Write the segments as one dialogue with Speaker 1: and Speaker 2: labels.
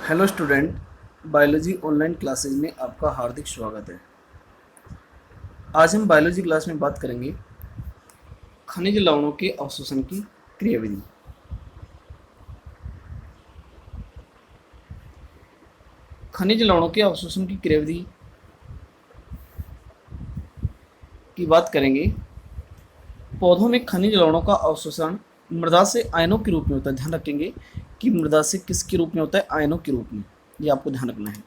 Speaker 1: Hello student, biology online classes में आपका हार्दिक स्वागत है। आज हम बायोलॉजी क्लास में बात करेंगे खनिज लवणों के अवशोषण की क्रियाविधि। खनिज लवणों के अवशोषण की क्रियाविधि की बात करेंगे। पौधों में खनिज लवणों का अवशोषण मृदा से आयनों के रूप में होता है। ध्यान रखेंगे कि मृदा से किसके रूप में होता है? आयनों के रूप में। ये आपको ध्यान रखना है।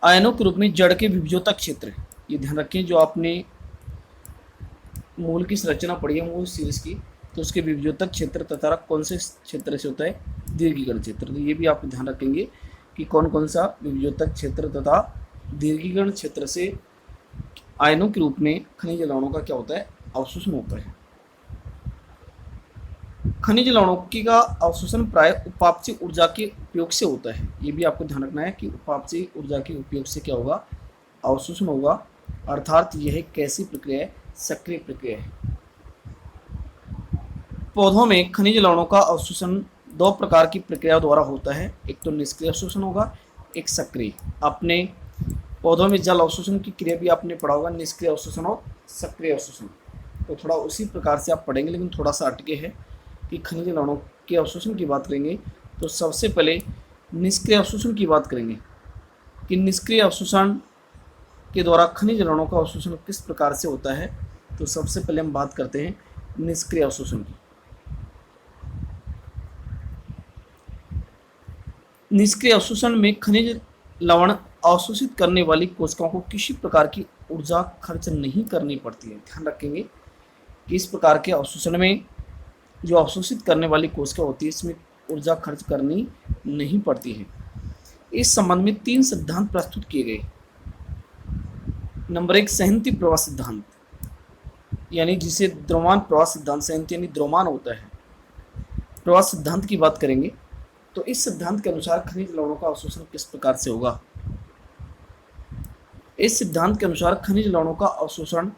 Speaker 1: आयनों के रूप में जड़ के विभज्योता क्षेत्र, ये ध्यान रखें। जो आपने मूल की संरचना पढ़ी है मूल सीरीज की, तो उसके विभज्योतक क्षेत्र तथा कौन से क्षेत्र से होता है? दीर्घीकरण क्षेत्र। तो ये भी आप ध्यान रखेंगे कि कौन कौन सा विभज्योतक क्षेत्र तथा दीर्घीकरण क्षेत्र से आयनों के रूप में खनिज लवणों का क्या होता है? अवशोषण होता है। खनिज लवणों की का अवशोषण प्राय उपापचय ऊर्जा के उपयोग से होता है। ये भी आपको ध्यान रखना है कि उपापचय ऊर्जा के उपयोग से क्या होगा? अवशोषण होगा। अर्थात यह कैसी प्रक्रिया है? सक्रिय प्रक्रिया है। पौधों में खनिज लवणों का अवशोषण दो प्रकार की प्रक्रियाओं द्वारा होता है। एक तो निष्क्रिय अवशोषण होगा, एक सक्रिय। आपने पौधों में जल अवशोषण की क्रिया भी आपने पढ़ा होगा, निष्क्रिय अवशोषण और सक्रिय अवशोषण। तो थोड़ा उसी प्रकार से आप पढ़ेंगे, लेकिन थोड़ा सा अटके है कि खनिज लवणों के अवशोषण की बात करेंगे तो सबसे पहले निष्क्रिय अवशोषण की बात करेंगे कि निष्क्रिय अवशोषण के द्वारा खनिज लवणों का अवशोषण किस प्रकार से होता है। तो सबसे पहले हम बात करते हैं निष्क्रिय अवशोषण की। निष्क्रिय अवशोषण में खनिज लवण अवशोषित करने वाली कोशिकाओं को किसी प्रकार की ऊर्जा खर्च नहीं करनी पड़ती है। ध्यान रखेंगे कि इस प्रकार के अवशोषण में जो अवशोषित करने वाली कोशिका होती है, इसमें ऊर्जा खर्च करनी नहीं पड़ती है। इस संबंध में 3 सिद्धांत प्रस्तुत किए गए। नंबर 1, सहनती प्रवाह सिद्धांत, यानी जिसे द्रव्यमान प्रवाह सिद्धांत, सहनती यानी द्रव्यमान होता है, प्रवाह सिद्धांत की बात करेंगे। तो इस सिद्धांत के अनुसार खनिज लवणों का अवशोषण किस प्रकार से होगा? इस सिद्धांत के अनुसार खनिज लवणों का अवशोषण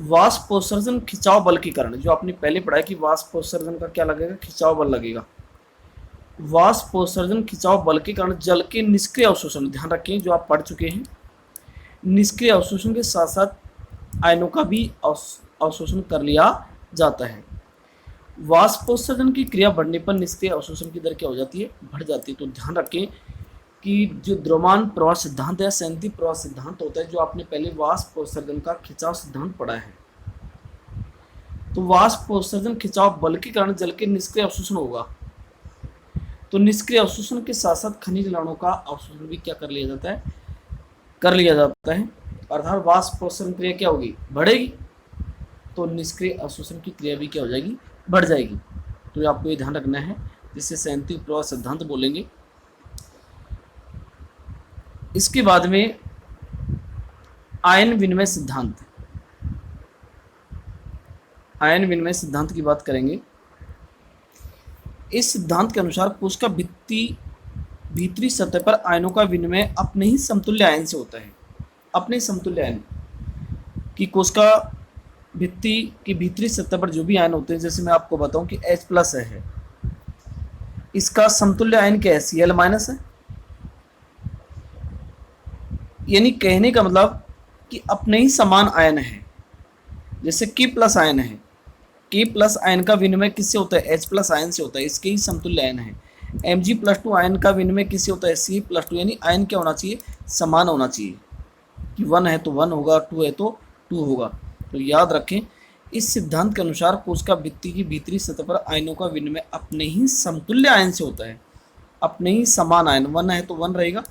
Speaker 1: वाष्पोत्सर्जन खिंचाव बल के कारण, जो आपने पहले पढ़ा है कि वाष्पोत्सर्जन का क्या लगेगा? खिंचाव बल लगेगा। वाष्पोत्सर्जन खिंचाव बल के कारण जल के निष्क्रिय अवशोषण, ध्यान रखें जो आप पढ़ चुके हैं, निष्क्रिय अवशोषण के साथ साथ आयनों का भी अवशोषण कर लिया जाता है। वाष्पोत्सर्जन की क्रिया बढ़ने पर निष्क्रिय अवशोषण की दर क्या हो जाती है? बढ़ जाती है। तो ध्यान रखें कि जो द्रव्यमान प्रवाह सिद्धांत या सहनती प्रवाह सिद्धांत होता है, जो आपने पहले वाष्पोत्सर्जन का खिंचाव सिद्धांत पढ़ा है, तो वाष्पोत्सर्जन खिंचाव बल के कारण जल के निष्क्रिय अवशोषण होगा। तो निष्क्रिय अवशोषण के साथ साथ खनिज लवणों का अवशोषण भी क्या कर लिया जाता है? कर लिया जाता है। अर्थात वाष्पोत्सर्जन क्रिया क्या होगी? बढ़ेगी। तो निष्क्रिय अवशोषण की क्रिया भी क्या हो जाएगी? बढ़ जाएगी। तो आपको ये ध्यान रखना है, जिससे सहनती प्रवाह सिद्धांत बोलेंगे। इसके बाद में आयन विनिमय सिद्धांत, आयन विनिमय सिद्धांत की बात करेंगे। इस सिद्धांत के अनुसार कोशिका भीतरी सतह पर आयनों का विनिमय अपने ही समतुल्य आयन से होता है। अपने समतुल्य आयन की कोशिका भित्ति की भीतरी सतह पर जो भी आयन होते हैं, जैसे मैं आपको बताऊं कि H+ है, इसका समतुल्य आयन क्या है? Cl- है। यानी कहने का मतलब कि अपने ही समान आयन है। जैसे K+ आयन है, K+ आयन का विनिमय किससे होता है? H+ आयन से होता है, इसके ही समतुल्य आयन है। Mg+2 आयन का विनिमय किससे होता है? Ca+2, यानी आयन क्या होना चाहिए? समान होना चाहिए, कि 1 है तो 1 होगा, 2 है तो 2 होगा। तो याद रखें, इस सिद्धांत के अनुसार कोशिका भित्ति की भीतरी सतह पर आयनों का विनिमय अपने ही समतुल्य आयन से होता है। अपने ही समान आयन, 1 है तो 1 रहेगा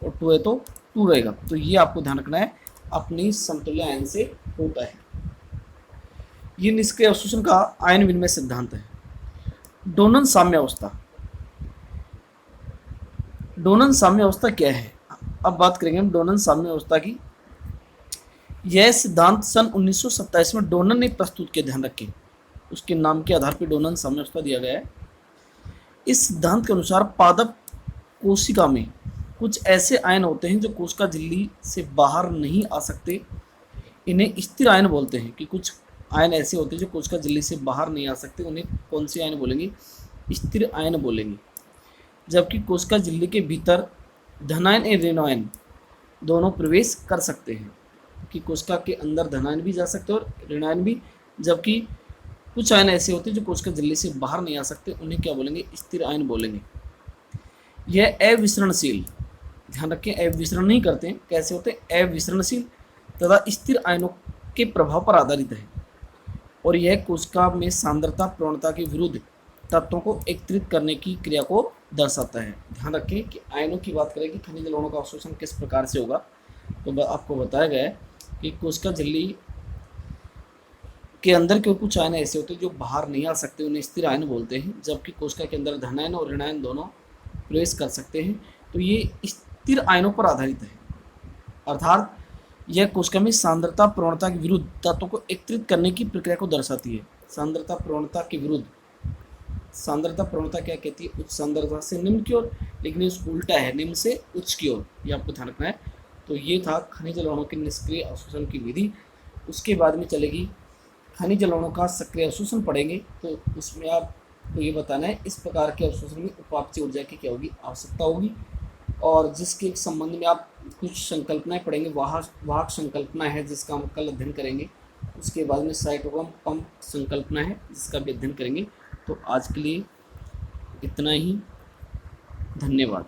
Speaker 1: और 2 है तो 2 रहेगा। तो ये आपको ध्यान रखना है, अपने ही समतुल्य आयन से होता है। ये निष्क्रिय अवशोषण का आयन विनिमय सिद्धांत है। डोनन साम्य अवस्था, डोनन साम्य अवस्था क्या है? अब बात करेंगे हम डोनन साम्य अवस्था की। यह सिद्धांत सन 1927 में डोनन ने प्रस्तुत किया। ध्यान रखें, उसके नाम के आधार पर डोनन साम्य अवस्था दिया गया है। इस सिद्धांत के अनुसार पादप कोशिका में कुछ ऐसे आयन होते हैं जो कोशिका झिल्ली से बाहर नहीं आ सकते। इन्हें स्थिर आयन बोलते हैं। कि कुछ आयन ऐसे होते हैं जो कोशिका झिल्ली से बाहर नहीं आ सकते, उन्हें कौन से आयन बोलेंगे? स्थिर आयन बोलेंगे। जबकि कोशिका झिल्ली के भीतर धनायन और ऋणायन दोनों प्रवेश कर सकते हैं, कि कोशिका के अंदर धनायन भी जा सकते हैं और ऋणायन भी, जबकि कुछ आयन ऐसे होते हैं जो कोशिका झिल्ली से बाहर नहीं आ सकते, उन्हें क्या बोलेंगे, स्थिर आयन बोलेंगे। यह अविसरणशील, ध्यान रखें अविसरण नहीं करते हैं, कैसे होते हैं, अविसरणशील तथा स्थिर आयनों के प्रभाव पर आधारित है, और यह कोशिका में सांद्रता प्रवणता के विरुद्ध तत्वों को एकत्रित करने की क्रिया को दर्शाता है। ध्यान रखें कि आयनों की बात करें कि खनिज लवणों का अवशोषण किस प्रकार से होगा, तो आपको बताया गया है कि कोशिका झिल्ली के अंदर के कुछ आयन ऐसे होते हैं जो बाहर नहीं आ सकते, उन्हें स्थिर आयन बोलते हैं, जबकि कोशिका के अंदर धनायन और ऋणायन दोनों प्रवेश कर सकते हैं, तो ये स्थिर आयनों पर आधारित है। अर्थात यह कोशिका में सांद्रता प्रवणता के विरुद्ध तत्वों को एकत्रित करने की प्रक्रिया को दर्शाती है। सांद्रता प्रवणता के विरुद्ध, सांद्रता प्रवणता क्या कहती है, उच्च सांद्रता से निम्न की ओर, लेकिन ये उल्टा है, निम्न से उच्च की ओर, ये आपको ध्यान रखना है। तो ये था खनिज लवणों के निष्क्रिय अवशोषण की विधि। उसके बाद में चलेगी खनिज लवणों का सक्रिय अवशोषण पढ़ेंगे, तो उसमें आपको ये बताना है इस प्रकार के अवशोषण में उपापचय ऊर्जा की क्या होगी, आवश्यकता होगी, और जिसके संबंध में आप कुछ संकल्पनाएं पढ़ेंगे, वाहक संकल्पना है जिसका हम कल अध्ययन करेंगे। उसके बाद में साइटोक्रोम पंप संकल्पना है जिसका भी अध्ययन करेंगे। तो आज के लिए इतना ही, धन्यवाद।